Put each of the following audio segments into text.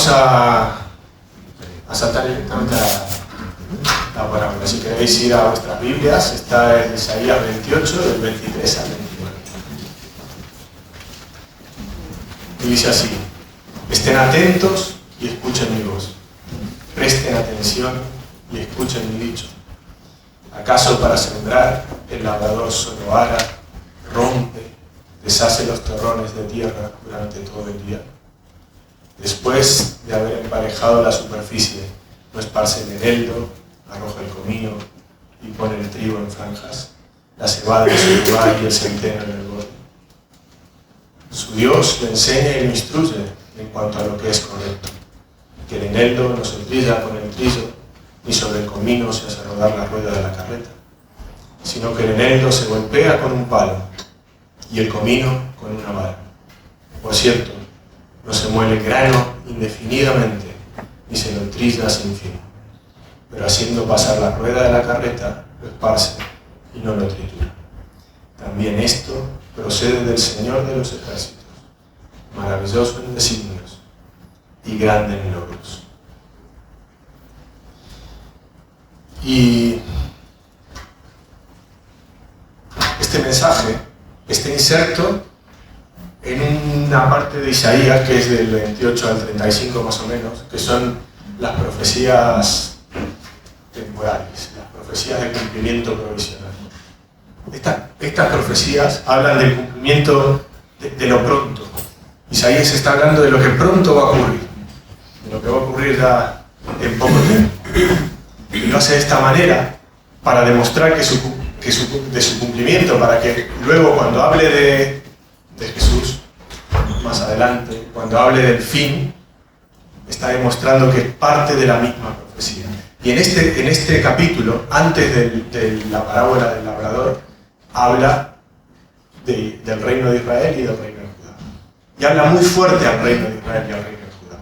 vamos a saltar directamente a la parábola. Si queréis ir a vuestras Biblias, está en Isaías 28, del 23 al 29. Y dice así: estén atentos y escuchen mi voz. Presten atención y escuchen mi dicho. ¿Acaso para sembrar el labrador solo ara, rompe, deshace los terrones de tierra durante todo el día? Después de haber emparejado la superficie, no esparce el eneldo, arroja el comino y pone el trigo en franjas, la cebada en su lugar y el centeno en el borde. Su Dios le enseña y lo instruye en cuanto a lo que es correcto, que el eneldo no se trilla con el trillo, ni sobre el comino se hace rodar la rueda de la carreta, sino que el eneldo se golpea con un palo y el comino con una vara. Por cierto, no se muele el grano indefinidamente, ni se lo trilla sin fin, pero haciendo pasar la rueda de la carreta, lo esparce y no lo tritura. También esto procede del Señor de los ejércitos, maravilloso en designios y grande en logros. Y este mensaje está inserto en una parte de Isaías que es del 28 al 35 más o menos, que son las profecías temporales, las profecías de cumplimiento provisional. Estas profecías hablan del cumplimiento de lo pronto. Isaías está hablando de lo que pronto va a ocurrir, de lo que va a ocurrir ya en poco tiempo. Y lo hace de esta manera para demostrar de su cumplimiento, para que luego cuando hable de Jesús, más adelante, cuando hable del fin, está demostrando que es parte de la misma profecía. Y en este capítulo, antes de la parábola del labrador, habla del reino de Israel y del reino de Judá. Y habla muy fuerte al reino de Israel y al reino de Judá.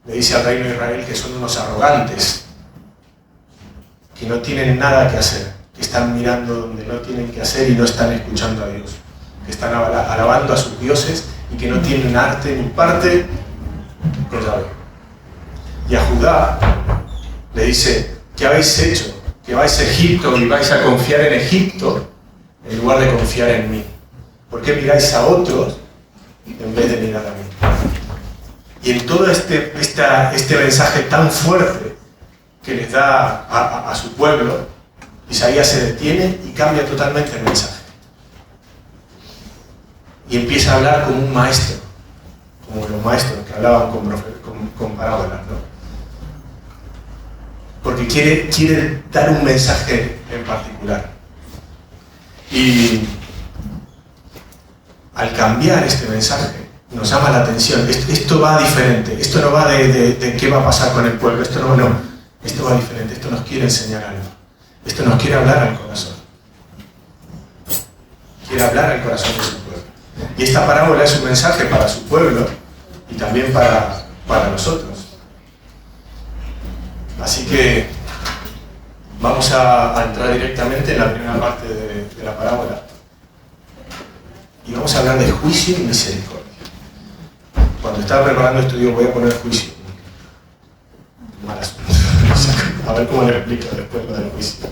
Le dice al reino de Israel que son unos arrogantes, que no tienen nada que hacer, que están mirando donde no tienen que hacer y no están escuchando a Dios, que están alabando a sus dioses y que no tienen arte ni parte con Yahvé. Y a Judá le dice: ¿qué habéis hecho? Que vais a Egipto y vais a confiar en Egipto en lugar de confiar en mí. ¿Por qué miráis a otros en vez de mirar a mí? Y en todo este mensaje tan fuerte que les da a su pueblo, Isaías se detiene y cambia totalmente el mensaje. Y empieza a hablar como un maestro, como los maestros que hablaban con parábolas, ¿no? Porque quiere dar un mensaje en particular. Y al cambiar este mensaje, nos llama la atención. Esto va diferente, esto no va de qué va a pasar con el pueblo, esto va diferente, esto nos quiere enseñar algo. Esto nos quiere hablar al corazón. Quiere hablar al corazón de su pueblo. Y esta parábola es un mensaje para su pueblo y también para nosotros. Así que vamos a entrar directamente en la primera parte de la parábola. Y vamos a hablar de juicio y misericordia. Cuando estaba preparando esto digo, voy a poner juicio. Mal asunto. A ver cómo le explico después lo del juicio.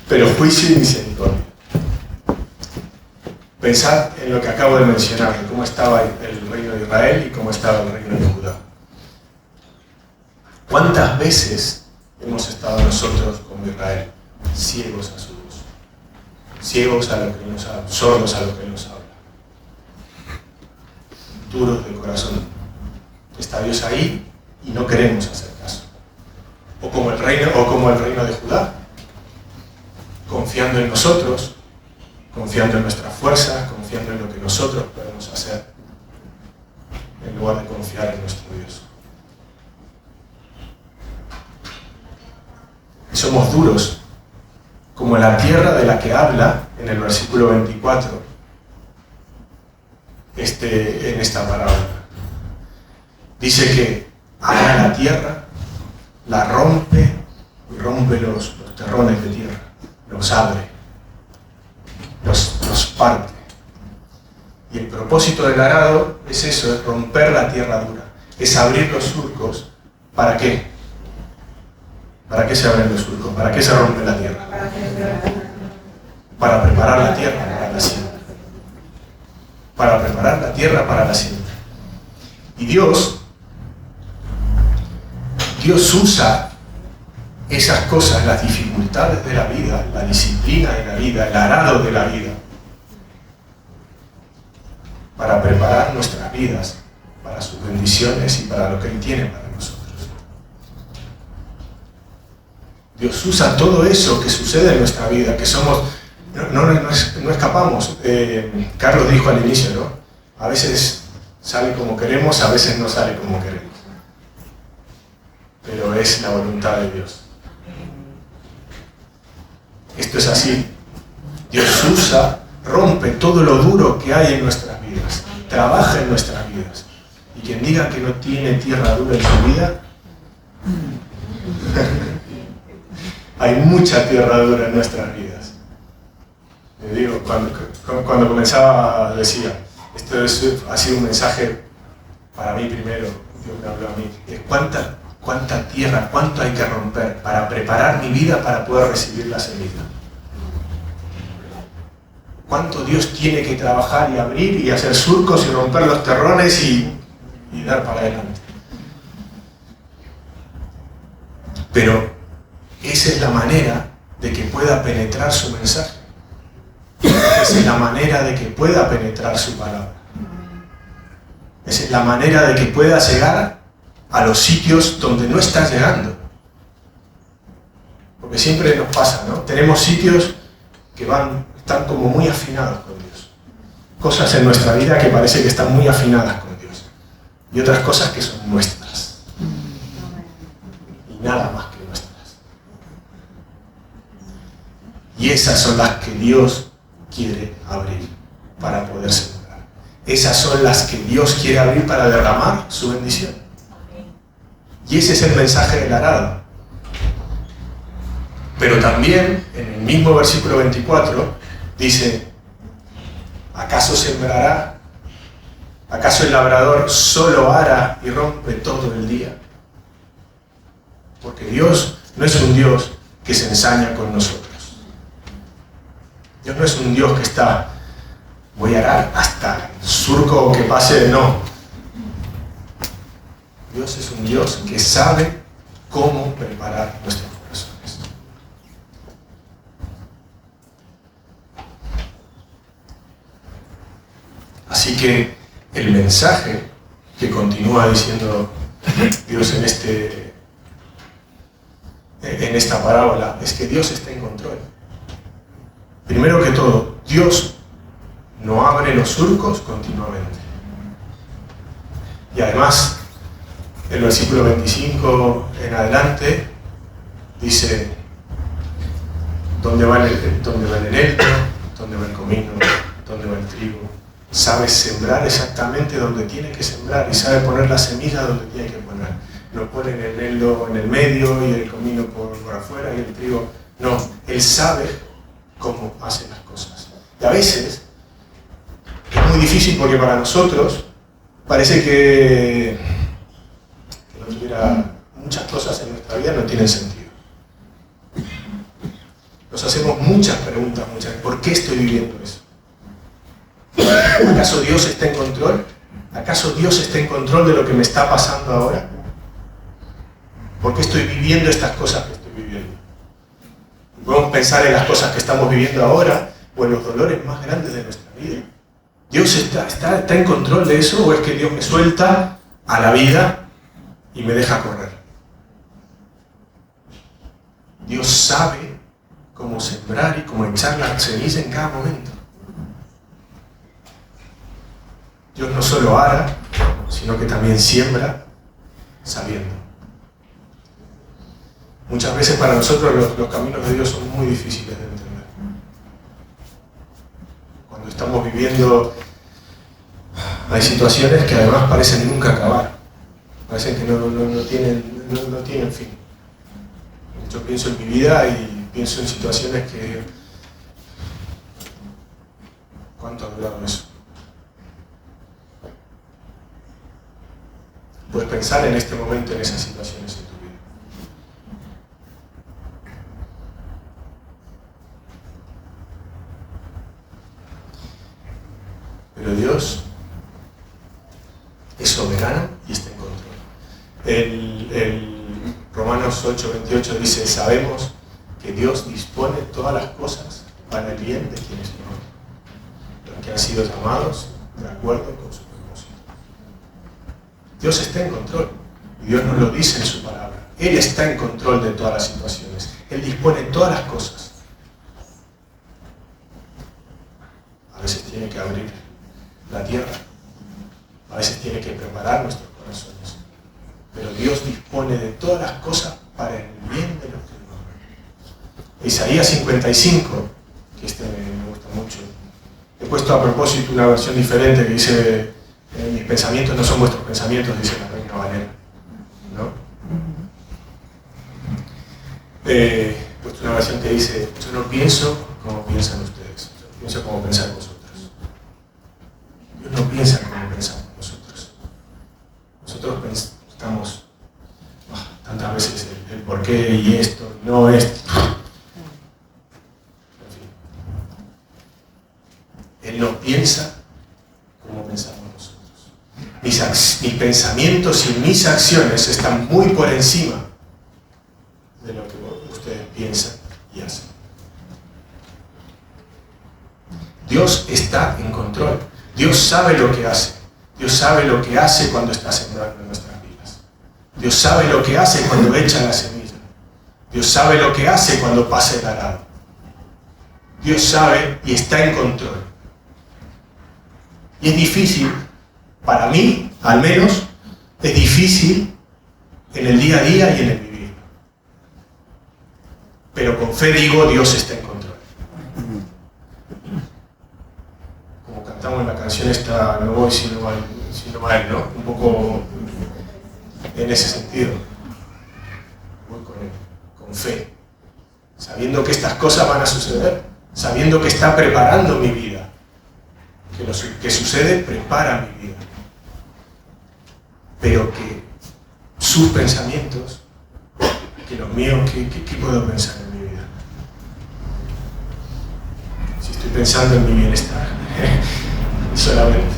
Pero juicio y misericordia. Pensad en lo que acabo de mencionar, de cómo estaba el reino de Israel y cómo estaba el reino de Judá. ¿Cuántas veces hemos estado nosotros como Israel ciegos a su voz? Ciegos a lo que nos habla, sordos a lo que nos habla. Duros de corazón. Está Dios ahí y no queremos hacer caso. O como el reino de Judá, confiando en nosotros, confiando en nuestras fuerzas, confiando en lo que nosotros podemos hacer, en lugar de confiar en nuestro Dios. Y somos duros, como la tierra de la que habla en el versículo 24, en esta parábola. Dice que ara la tierra, la rompe los terrones de tierra, los abre, los parte. Y el propósito del arado es eso, es romper la tierra dura, es abrir los surcos. ¿Para qué? ¿Para qué se abren los surcos? ¿Para qué se rompe la tierra? Para preparar la tierra para la siembra. Para preparar la tierra para la siembra. Y Dios usa esas cosas, las dificultades de la vida, la disciplina de la vida, el arado de la vida, para preparar nuestras vidas para sus bendiciones y para lo que Él tiene para nosotros. Dios usa todo eso que sucede en nuestra vida, que somos, no escapamos. Carlos dijo al inicio, ¿no? A veces sale como queremos, a veces no sale como queremos. Pero es la voluntad de Dios. Esto es así. Dios usa, rompe todo lo duro que hay en nuestras vidas, trabaja en nuestras vidas. Y quien diga que no tiene tierra dura en su vida, hay mucha tierra dura en nuestras vidas. Le digo, cuando comenzaba decía, esto ha sido un mensaje para mí primero, Dios me habló a mí, de cuánta tierra, cuánto hay que romper para preparar mi vida para poder recibir la semilla. Cuánto Dios tiene que trabajar y abrir y hacer surcos y romper los terrones y dar para adelante. Pero esa es la manera de que pueda penetrar su mensaje. Esa es la manera de que pueda penetrar su palabra. Esa es la manera de que pueda llegar a los sitios donde no está llegando. Porque siempre nos pasa, ¿no? Tenemos sitios que están como muy afinados con Dios. Cosas en nuestra vida que parece que están muy afinadas con Dios. Y otras cosas que son nuestras. Y nada más que nuestras. Y esas son las que Dios quiere abrir para poder sembrar. Esas son las que Dios quiere abrir para derramar su bendición. Y ese es el mensaje del arado. Pero también, en el mismo versículo 24, dice, ¿acaso sembrará? ¿Acaso el labrador solo ara y rompe todo el día? Porque Dios no es un Dios que se ensaña con nosotros. Dios no es un Dios que está, voy a arar hasta el surco que pase, no. Dios es un Dios que sabe cómo preparar nuestros corazones. Así que el mensaje que continúa diciendo Dios en esta parábola es que Dios está en control. Primero que todo, Dios no abre los surcos continuamente. Y además, el versículo 25 en adelante dice, ¿dónde va el eneldo? ¿Dónde va el comino? ¿Dónde va el trigo? Sabe sembrar exactamente donde tiene que sembrar y sabe poner la semilla donde tiene que poner. No pone el eneldo en el medio y el comino por afuera y el trigo. No, Él sabe cómo hace las cosas. Y a veces es muy difícil porque para nosotros parece que no tuviera muchas cosas en nuestra vida no tienen sentido. Nos hacemos muchas preguntas, ¿por qué estoy viviendo eso? ¿Acaso Dios está en control? ¿Acaso Dios está en control de lo que me está pasando ahora? ¿Por qué estoy viviendo estas cosas que estoy viviendo? Podemos pensar en las cosas que estamos viviendo ahora o en los dolores más grandes de nuestra vida. ¿Dios está en control de eso o es que Dios me suelta a la vida y me deja correr? Dios sabe cómo sembrar y cómo echar la ceniza en cada momento. Dios no solo ara, sino que también siembra sabiendo. Muchas veces para nosotros los caminos de Dios son muy difíciles de entender. Cuando estamos viviendo, hay situaciones que además parecen nunca acabar. Parecen que no tienen fin. Yo pienso en mi vida y pienso en situaciones que... ¿Cuánto ha durado eso? Puedes pensar en este momento en esas situaciones en tu vida. Pero Dios es soberano y está en control. El Romanos 8:28 dice: sabemos que Dios dispone todas las cosas para el bien de quienes lo aman, los que han sido llamados de acuerdo con su propósito. Dios está en control y Dios nos lo dice en su palabra. Él está en control de todas las situaciones. Él dispone todas las cosas. A veces tiene que abrir la tierra, a veces tiene que preparar nuestros corazones, pero Dios dispone de todas las cosas para el bien de los que lo aman. Isaías 55, que me gusta mucho, he puesto a propósito una versión diferente que dice: mis pensamientos no son vuestros pensamientos, dice la Reina Valera, ¿no? He puesto una versión que dice: yo no pienso como piensan ustedes, yo pienso como pensáis vosotros. Dios no piensa como pensamos nosotros. Nosotros pensamos tantas veces el por qué y esto, y no esto. En fin. Él no piensa como pensamos nosotros. Mis pensamientos y mis acciones están muy por encima de lo que ustedes piensan y hacen. Dios está en control. Dios sabe lo que hace. Dios sabe lo que hace cuando está sembrando en nuestras vidas. Dios sabe lo que hace cuando echa la semilla. Dios sabe lo que hace cuando pasa el arado. Dios sabe y está en control. Y es difícil, para mí, al menos, es difícil en el día a día y en el vivir. Pero con fe digo, Dios está en control. Cantamos en la canción esta: no voy si no va Él, ¿no? Un poco en ese sentido. Voy con Él, con fe, sabiendo que estas cosas van a suceder, sabiendo que está preparando mi vida, que lo que sucede prepara mi vida, pero que sus pensamientos, que los míos, ¿qué puedo pensar en mi vida? Si estoy pensando en mi bienestar solamente,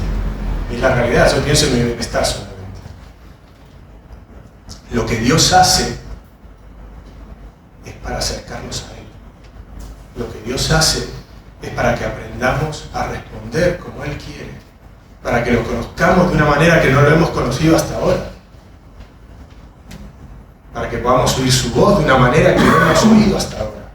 es la realidad, yo pienso en mi bienestar solamente. Lo que Dios hace es para acercarnos a Él. Lo que Dios hace es para que aprendamos a responder como Él quiere, para que lo conozcamos de una manera que no lo hemos conocido hasta ahora, para que podamos oír su voz de una manera que no hemos oído hasta ahora,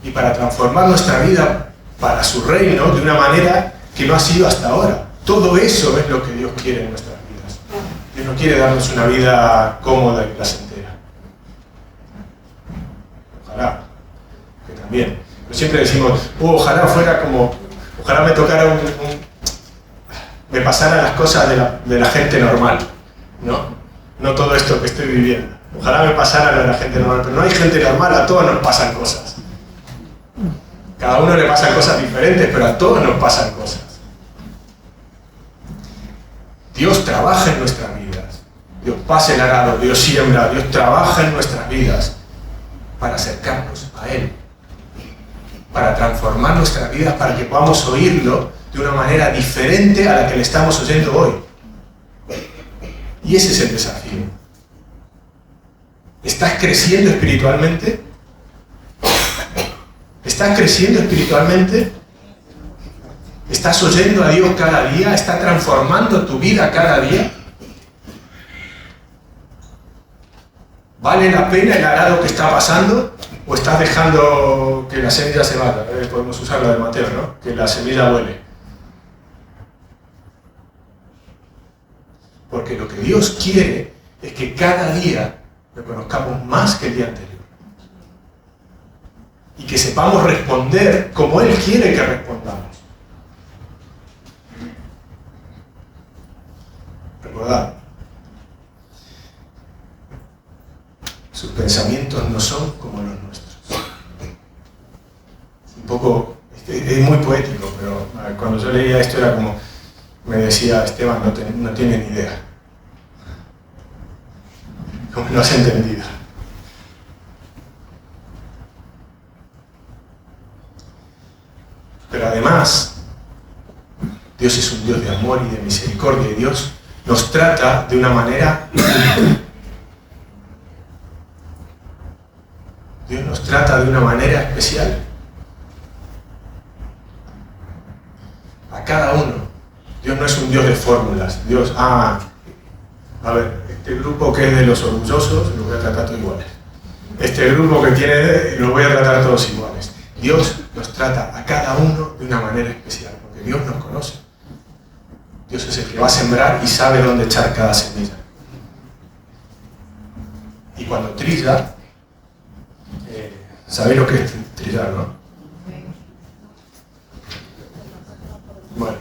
y para transformar nuestra vida para su reino de una manera que no ha sido hasta ahora. Todo eso es lo que Dios quiere en nuestras vidas. Dios no quiere darnos una vida cómoda y placentera. Ojalá, que también. Pero siempre decimos: ojalá fuera como, ojalá me tocara me pasaran las cosas de la gente normal, no todo esto que estoy viviendo. Ojalá me pasara lo de la gente normal, pero no hay gente normal, a todos nos pasan cosas. Cada uno le pasan cosas diferentes, pero a todos nos pasan cosas. Dios trabaja en nuestras vidas. Dios pasa el arado, Dios siembra, Dios trabaja en nuestras vidas para acercarnos a Él, para transformar nuestras vidas, para que podamos oírlo de una manera diferente a la que le estamos oyendo hoy. Y ese es el desafío. ¿Estás creciendo espiritualmente? ¿Estás creciendo espiritualmente? ¿Estás oyendo a Dios cada día? ¿Está transformando tu vida cada día? ¿Vale la pena el arado que está pasando? ¿O estás dejando que la semilla se vaya? Podemos usar la de Mateo, ¿no? Que la semilla vuele. Porque lo que Dios quiere es que cada día lo conozcamos más que el día anterior. Y que sepamos responder como Él quiere que respondamos. Recordad, sus pensamientos no son como los nuestros. Un poco, es muy poético, pero cuando yo leía esto era como, me decía Esteban, no tienen idea. como no has entendido. Pero además, Dios es un Dios de amor y de misericordia, y Dios nos trata de una manera Dios nos trata de una manera especial. A cada uno. Dios no es un Dios de fórmulas. Dios, a ver, este grupo que es de los orgullosos, los voy a tratar todos iguales. Este grupo que tiene, los voy a tratar todos iguales. Dios nos trata a cada uno de una manera especial, porque Dios nos conoce. Dios es el que va a sembrar y sabe dónde echar cada semilla. Y cuando trilla, ¿sabéis lo que es trillar, no? Bueno,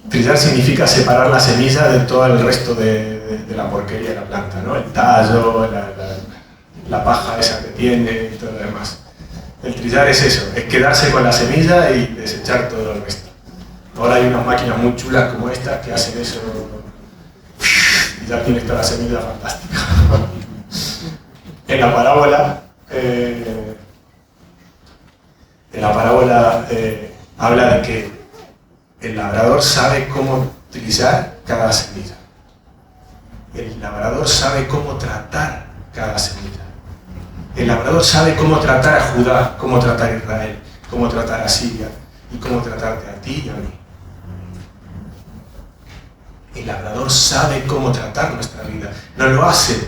trillar significa separar la semilla de todo el resto de la porquería de la planta, ¿no? El tallo, la paja esa que tiene y todo lo demás. El trillar es eso, es quedarse con la semilla y desechar todo el resto. Ahora hay unas máquinas muy chulas como estas que hacen eso y ya tienes toda la semilla fantástica. En la parábola habla de que el labrador sabe cómo trillar cada semilla. El labrador sabe cómo tratar cada semilla. El labrador sabe cómo tratar a Judá, cómo tratar a Israel, cómo tratar a Siria y cómo tratarte a ti y a mí. El labrador sabe cómo tratar nuestra vida. No lo hace,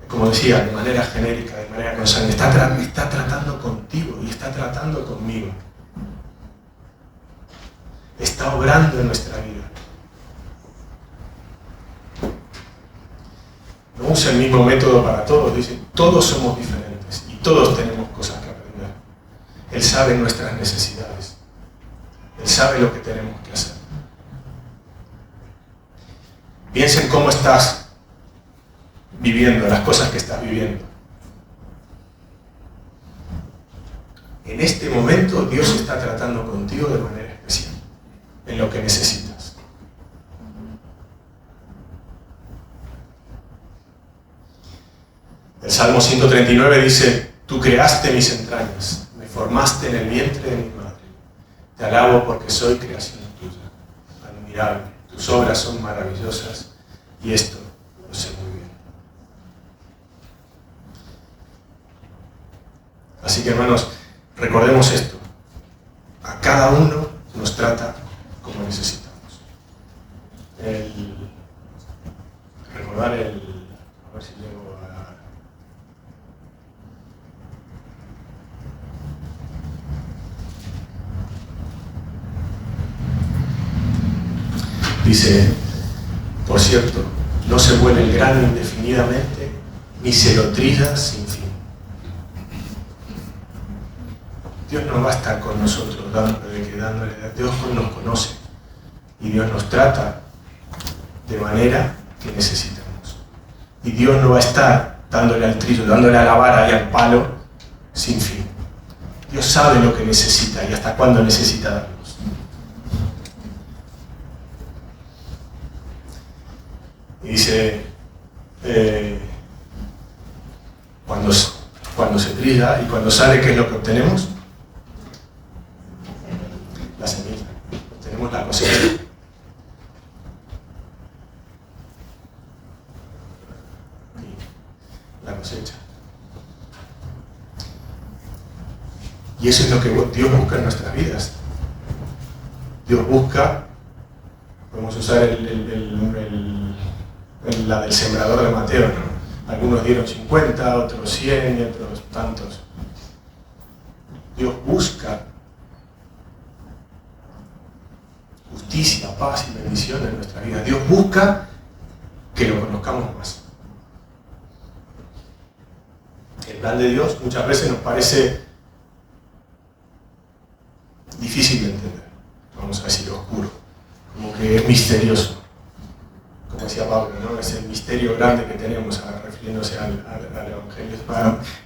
como decía, de manera genérica, de manera constante. Está tratando contigo y está tratando conmigo. Está obrando en nuestra vida. No usa el mismo método para todos. Dice, todos somos diferentes y todos tenemos cosas que aprender. Él sabe nuestras necesidades. Él sabe lo que tenemos que hacer. Piensa en cómo estás viviendo, las cosas que estás viviendo. En este momento Dios está tratando contigo de manera especial, en lo que necesitas. El Salmo 139 dice, tú creaste mis entrañas, me formaste en el vientre de mi madre. Te alabo porque soy creación tuya, admirable. Tus obras son maravillosas y esto lo sé muy bien. Así que hermanos, recordemos esto. A cada uno nos trata como necesitamos. Recordar a ver si llego a... Dice, por cierto, no se vuelve el grano indefinidamente, ni se lo trilla sin fin. Dios no va a estar con nosotros dándole. Dios nos conoce y Dios nos trata de manera que necesitamos. Y Dios no va a estar dándole al trillo, dándole a la vara y al palo sin fin. Dios sabe lo que necesita y hasta cuándo necesita darnos. Y dice, cuando se trilla y cuando sale, ¿qué es lo que obtenemos? La semilla. Obtenemos la cosecha. La cosecha. Y eso es lo que Dios busca en nuestras vidas. Dios busca, podemos usar la del sembrador de Mateo, ¿no? Algunos dieron 50, otros 100 y otros tantos. Dios busca justicia, paz y bendición en nuestra vida. Dios busca que lo conozcamos más. El plan de Dios muchas veces nos parece difícil de entender, vamos a decir oscuro, como que es misterioso. Como decía Pablo, ¿no? Es el misterio grande que tenemos, refiriéndose al Evangelio.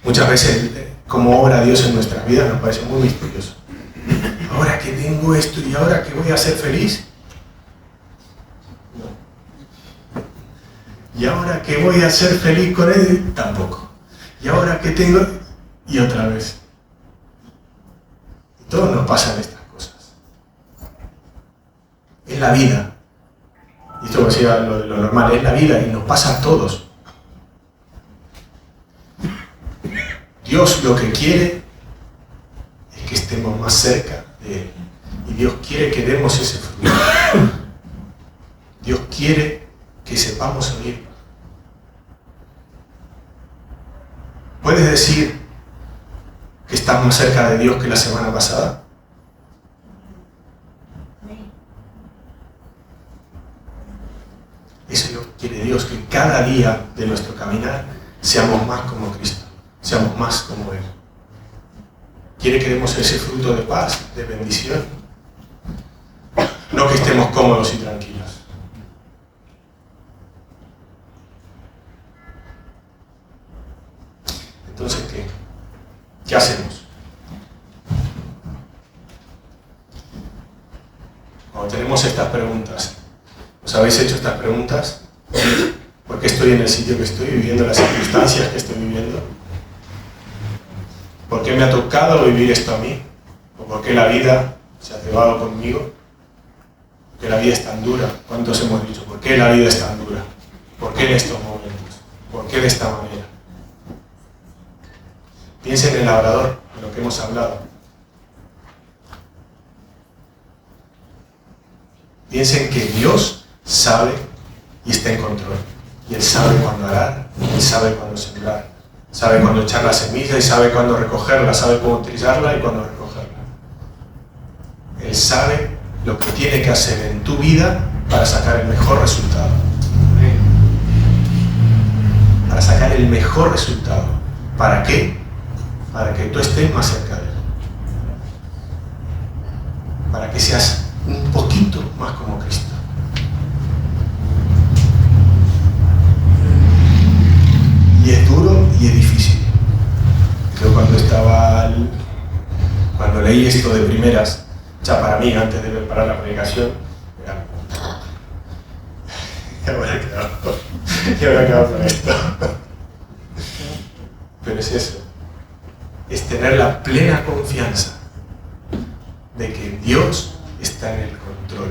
Muchas veces, como obra Dios en nuestras vidas, nos parece muy misterioso. Ahora que tengo esto y ahora que voy a ser feliz. No. Y ahora que voy a ser feliz con él, tampoco. Y ahora que tengo, y otra vez. Y todos nos pasan estas cosas. Es la vida. Y esto decía lo normal, es la vida y nos pasa a todos. Dios lo que quiere es que estemos más cerca de Él. Y Dios quiere que demos ese fruto. Dios quiere que sepamos oír. ¿Puedes decir que estás más cerca de Dios que la semana pasada? Eso es lo que quiere Dios, que cada día de nuestro caminar seamos más como Cristo, seamos más como Él. Quiere que demos ese fruto de paz, de bendición. No que estemos cómodos y tranquilos. Entonces, ¿qué hacemos? Cuando tenemos estas preguntas, ¿os habéis hecho estas preguntas? ¿Por qué estoy en el sitio que estoy viviendo, las circunstancias que estoy viviendo? ¿Por qué me ha tocado vivir esto a mí? ¿O por qué la vida se ha cebado conmigo? ¿Por qué la vida es tan dura? ¿Cuántos hemos dicho? ¿Por qué la vida es tan dura? ¿Por qué en estos momentos? ¿Por qué de esta manera? Piensen en el labrador, en lo que hemos hablado. Piensen que Dios sabe y está en control. Y Él sabe cuándo arar, Él sabe cuándo sembrar, sabe cuándo echar la semilla y sabe cuándo recogerla, sabe cómo utilizarla y cuándo recogerla. Él sabe lo que tiene que hacer en tu vida para sacar el mejor resultado. Para sacar el mejor resultado. ¿Para qué? Para que tú estés más cerca de Él. Para que seas un poquito más como Cristo. Y es duro y es difícil. Yo cuando leí esto de primeras, ya para mí, antes de preparar la predicación, ya me habrá quedado con esto. Pero es eso. Es tener la plena confianza de que Dios está en el control,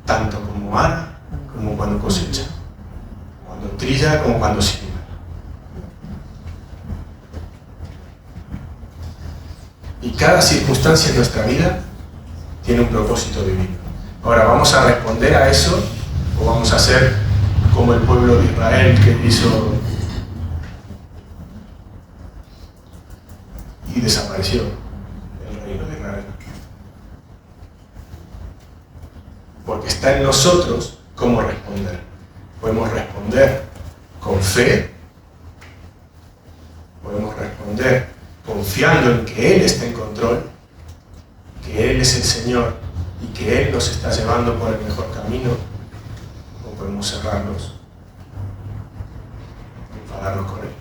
tanto como ara como cuando cosecha, cuando trilla como cuando siembra. Y cada circunstancia en nuestra vida tiene un propósito divino. Ahora, ¿vamos a responder a eso o vamos a ser como el pueblo de Israel que hizo y desapareció el reino de Israel? Porque está en nosotros cómo responder. Podemos responder con fe, podemos responder confiando en que Él está en control, que Él es el Señor y que Él nos está llevando por el mejor camino, o podemos cerrarnos, enfadarnos con Él.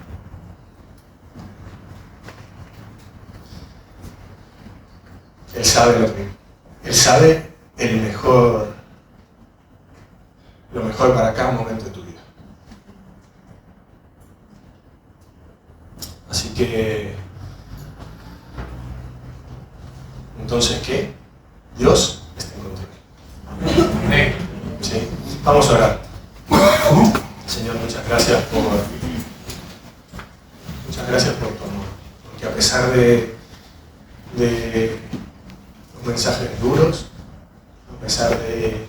Él sabe lo mejor para cada momento de tu vida. Así que, entonces, ¿qué? Dios está en control. Amén. ¿Sí? Vamos a orar. Señor, muchas gracias por tu amor. Porque a pesar de los mensajes duros, a pesar de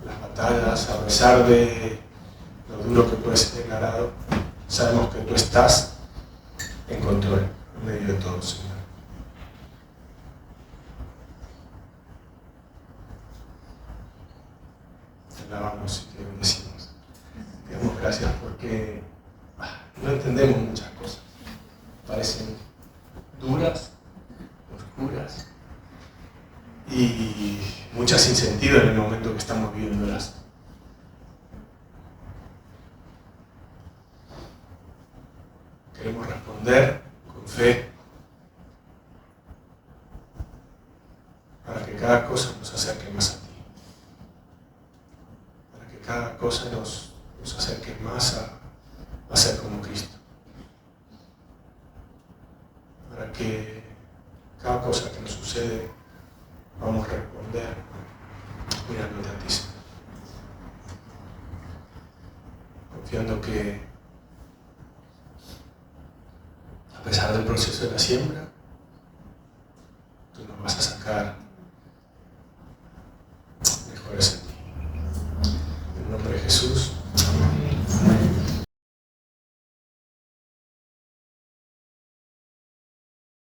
las batallas, a pesar de lo duro que puede ser declarado, sabemos que tú estás en control en medio de todo, Señor. Te alabamos y te bendecimos. Te damos gracias porque no entendemos muchas cosas. Parecen duras, oscuras y muchas sin sentido en el momento que estamos viviéndolas. Queremos responder con fe para que cada cosa nos acerque más a ti, para que cada cosa nos nos acerques más a ser como Cristo. Para que cada cosa que nos sucede vamos a responder mirándote a ti, Señor. Confiando que a pesar del proceso de la siembra, tú nos vas a sacar mejores en ti. En el nombre de Jesús.